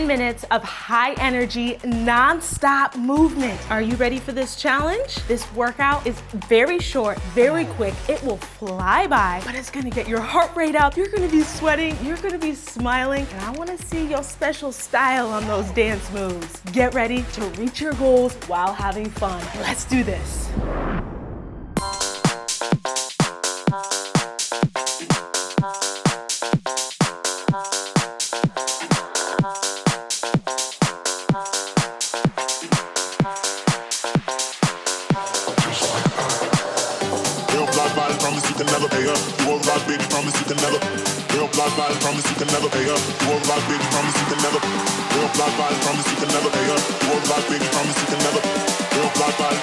10 minutes of high energy, non-stop movement. Are you ready for this challenge? This workout is very short, very quick. It will fly by, but it's gonna get your heart rate up. You're gonna be sweating, you're gonna be smiling, and I wanna see your special style on those dance moves. Get ready to reach your goals while having fun. Let's do this. Promise you can never pay up. You won't rock, baby. Promise you can never. Real block body. Promise you can never pay up. You won't rock, baby. Promise you can never. Real block body. Promise you can never pay up. You won't rock, baby. Promise you can never. Real block body.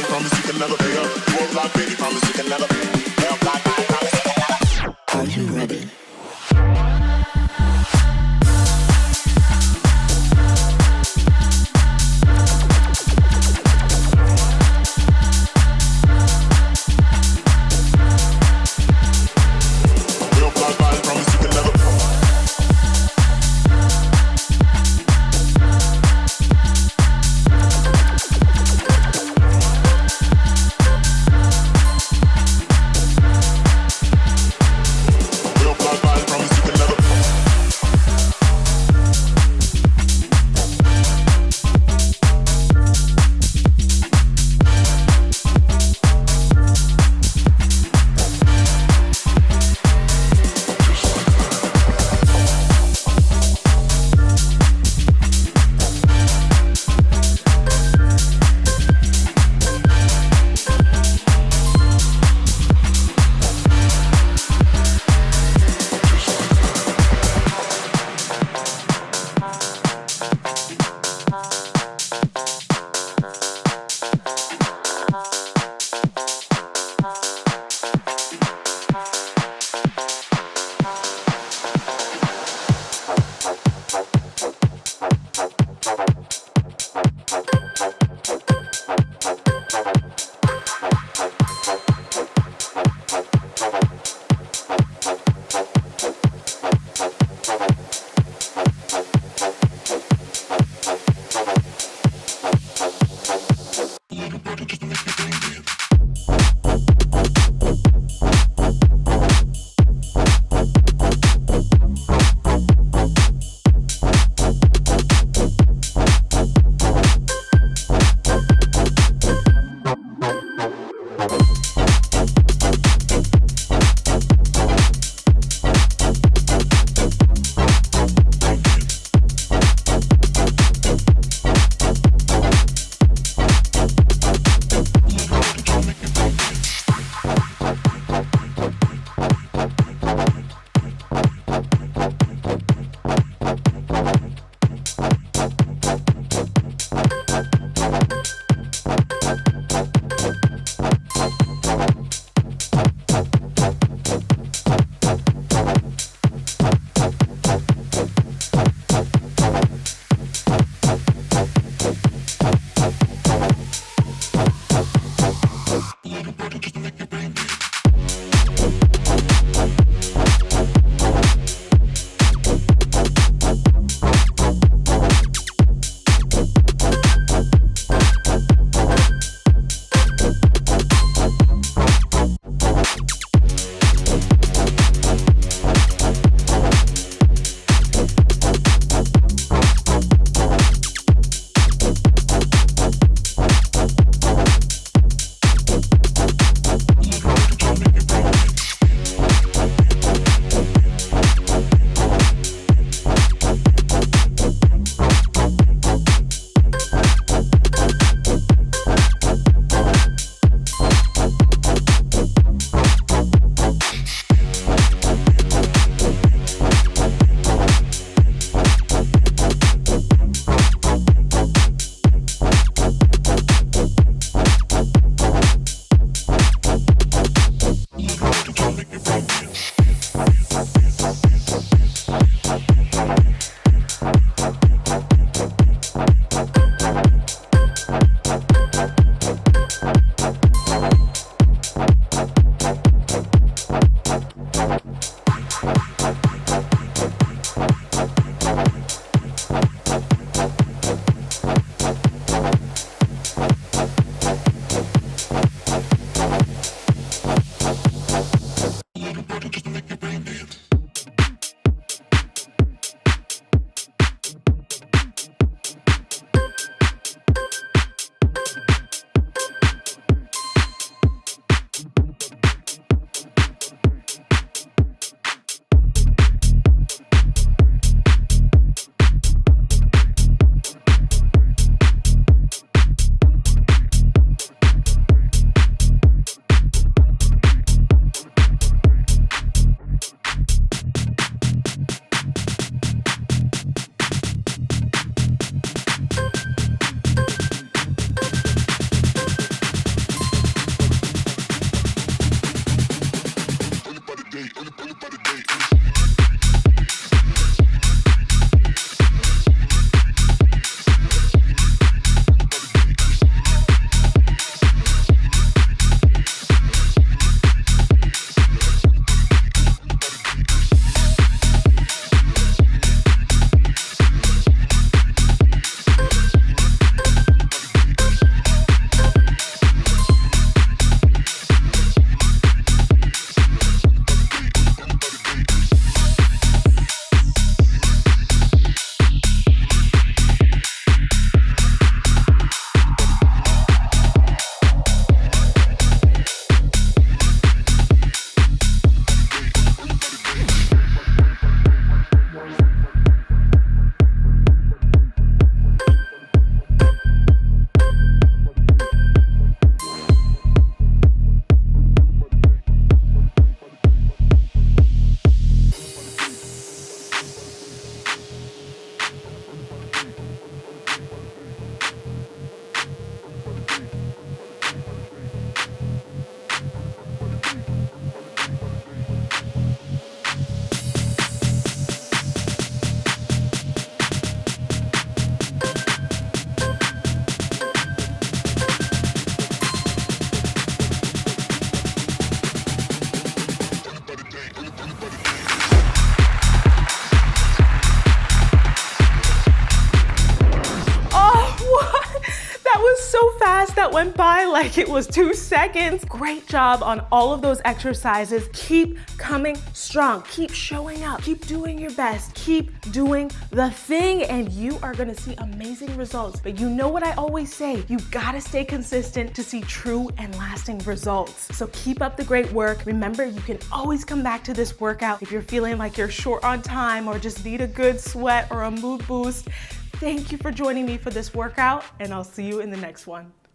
Promise you can never pay up. You won't rock, baby. Promise you can never. Real blood body, promise you can never. that went by like it was 2 seconds. Great job on all of those exercises. Keep coming strong. Keep showing up. Keep doing your best. Keep doing the thing, and you are gonna see amazing results. But you know what I always say, you gotta stay consistent to see true and lasting results. So keep up the great work. Remember, you can always come back to this workout if you're feeling like you're short on time or just need a good sweat or a mood boost. Thank you for joining me for this workout, and I'll see you in the next one.